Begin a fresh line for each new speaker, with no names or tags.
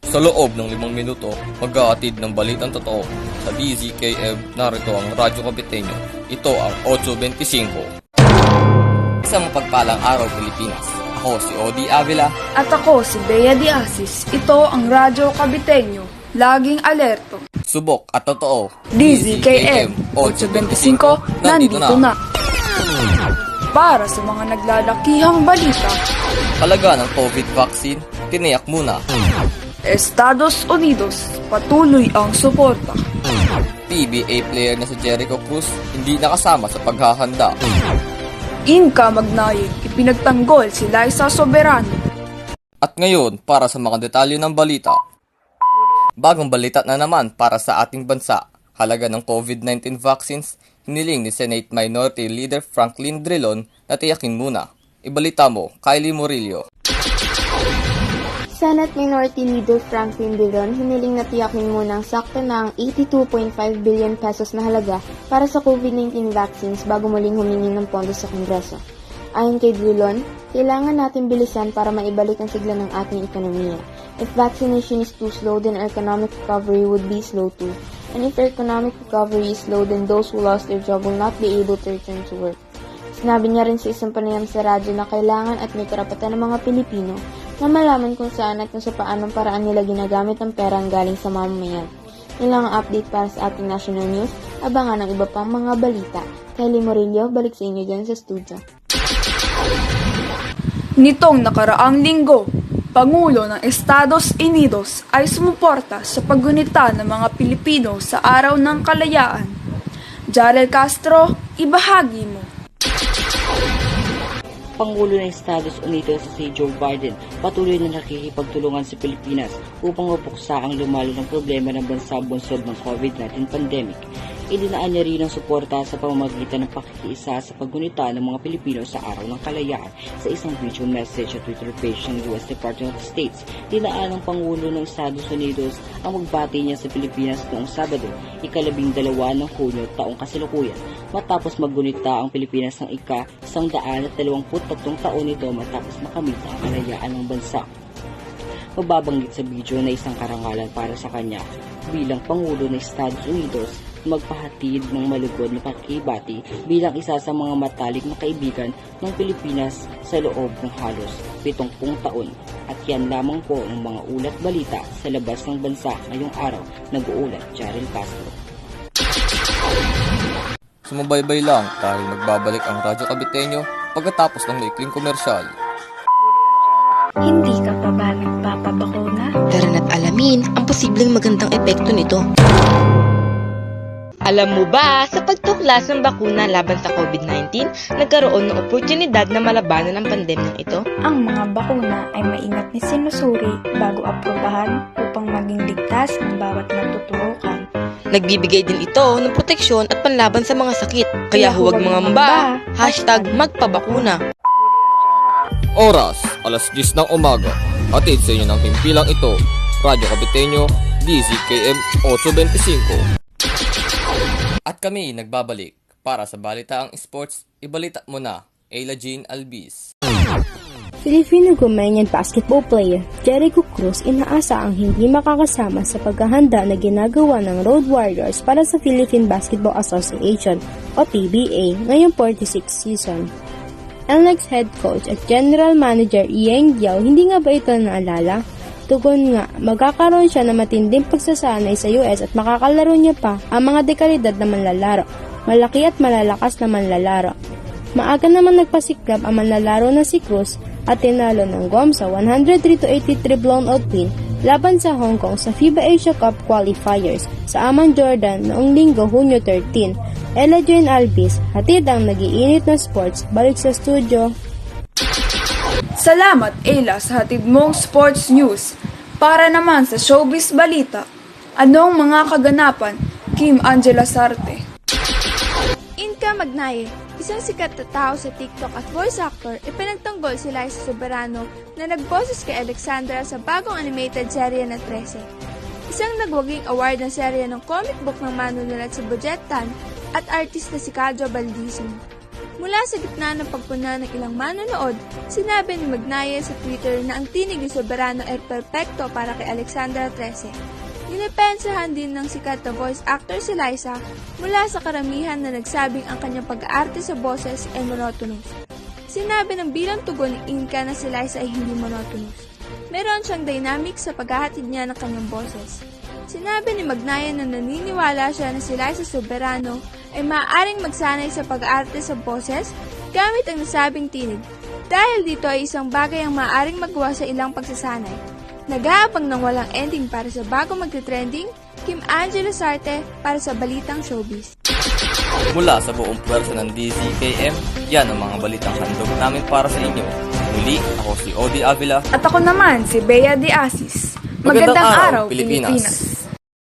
Sa loob ng 5 minuto, mag-aatid ng balitang totoo. Sa DZKM, narito ang Radyo Kabiteño. Ito ang 8.25. Isang mapagpalang araw, Pilipinas. Ako si Odi Avila.
At ako si Bea Diasis. Ito ang Radyo Kabiteño. Laging alerto.
Subok at totoo.
DZKM 825, nandito na. Para sa mga naglalakihang balita,
Halaga ng COVID vaccine, tiniyak muna.
Estados Unidos, patuloy ang suporta.
PBA player na si Jericho Cruz, hindi nakasama sa paghahanda.
Inka Magnayig, ipinagtanggol si Liza Soberano.
At ngayon, para sa mga detalye ng balita. Bagong balita na naman para sa ating bansa. Halaga ng COVID-19 vaccines, hiniling ni Senate Minority Leader Franklin Drilon na tiyakin muna. Ibalita mo, Kylie Murillo.
Senate Minority Leader Franklin Drilon hiniling na tiyakin muna ang sakto na ang 82.5 billion pesos na halaga para sa COVID-19 vaccines bago muling humingi ng pondo sa Kongreso. Ayon kay Drilon, kailangan natin bilisan para maibalik ang sigla ng ating ekonomiya. If vaccination is too slow, then our economic recovery would be slow too. And if our economic recovery is slow, then those who lost their job will not be able to return to work. Sinabi niya rin sa isang panayam sa radyo na kailangan at may karapatan ng mga Pilipino na malaman kung saan at kung sa paanong paraan nila ginagamit ang perang galing sa mamamayan. Yun lang ang update para sa ating national news. Abangan ang iba pang mga balita. Kylie Murillo, balik sa inyo dyan sa studio.
Nitong nakaraang linggo, Pangulo ng Estados Unidos ay sumuporta sa paggunita ng mga Pilipino sa Araw ng Kalayaan. Jarel Castro, ibahagi mo.
Pangulo ng Estados Unidos si Joe Biden patuloy na nakikipagtulungan sa Pilipinas upang mapuksa ang lumalo ng problema ng bansa bunsod ng COVID-19 pandemic. Idinaan niya rin ang suporta sa pamamagitan ng pakikiisa sa paggunita ng mga Pilipino sa Araw ng Kalayaan sa isang video message sa Twitter page ng US Department of State. Dinaan ng Pangulo ng Estados Unidos ang magbati niya sa Pilipinas noong Sabado, ika-12 ng Hunyo taong kasalukuyan, matapos maggunita ang Pilipinas ng ika-123 taon nito matapos makamit ang kalayaan ng bansa. Mababanggit sa video na isang karangalan para sa kanya bilang Pangulo ng Estados Unidos magpahatid ng malugod na pakikibati bilang isa sa mga matalik na kaibigan ng Pilipinas sa loob ng halos 70 taon. At yan lamang po ang mga ulat balita sa labas ng bansa ngayong araw, nag-uulat Jarel Castro.
Sumubaybay lang dahil magbabalik ang Radyo Kabiteño pagkatapos ng maikling komersyal.
Hindi ka pa ba nagpapabakuna?
Tara na't alamin ang posibleng magandang epekto nito. Alam mo ba, sa pagtuklas ng bakuna laban sa COVID-19, nagkaroon ng oportunidad na malabanan ang pandemyang ito?
Ang mga bakuna ay maingat na sinusuri bago aprobahan upang maging ligtas ang bawat natuturukan.
Nagbibigay din ito ng proteksyon at panlaban sa mga sakit. Kaya huwag mangamba, #magpabakuna.
Oras, alas 10 ng umaga. Atid sa inyo ng himpilang ito, Radyo Kabiteño, DZKM 825. At kami nagbabalik para sa balitaang sports, ibalita mo na, Ayla Jean Albiz.
Filipino-Romanian basketball player Jericho Cruz inaasa ang hindi makakasama sa paghahanda na ginagawa ng Road Warriors para sa Philippine Basketball Association o PBA ngayong 46th season. NLEX head coach at general manager Ieng Diao, hindi nga ba ito naalala? Tugon nga, magkakaroon siya ng matinding pagsasanay sa US at makakalaro niya pa ang mga dekalidad na manlalaro, malaki at malalakas na manlalaro. Maaga naman nagpasiklab ang manlalaro na si Cruz at tinalo ng Guam sa 103-83 blown-out win laban sa Hong Kong sa FIBA Asia Cup qualifiers sa Amman, Jordan noong Linggo, Hunyo 13. Ella Jane Albiz, hatid ang nagiinit na sports, balik sa studio.
Salamat, Ayla, sa hatid mong sports news. Para naman sa showbiz balita, anong mga kaganapan, Kim Angela Sarte?
Inka Magnaye, isang sikat na tao sa TikTok at voice actor, ipinagtanggol si Liza Soberano na nagboses kay Alexandra sa bagong animated serye na 13. Isang nagwaging award na serye ng comic book ng manunulat sa Budgetan at artist na si Kadjo Baldisimo. Mula sa gitna ng pagpuna ng ilang manonood, sinabi ni Magnaye sa Twitter na ang tinig ni Soberano ay perpekto para kay Alexandra Trece. Dinipensahan din ng sikat na voice actor si Liza mula sa karamihan na nagsabing ang kanyang pag-aarte sa boses ay monotonous. Sinabi ng bilang tugon ni Inka na si Liza ay hindi monotonous. Meron siyang dynamic sa paghahatid niya ng kanyang boses. Sinabi ni Magnaye na naniniwala siya na si Liza Soberano ay maaaring magsanay sa pag-aarte sa boses gamit ang nasabing tinig. Dahil dito ay isang bagay ang maaaring magawa sa ilang pagsasanay. Nag-aabang ng walang ending para sa bagong magte-trending, Kim Angela Sarte para sa Balitang Showbiz.
Mula sa buong pwersa ng DZKM, yan ang mga balitang handog namin para sa inyo. Muli, ako si Odi Avila.
At ako naman si Bea De Asis. Magandang araw, Pilipinas.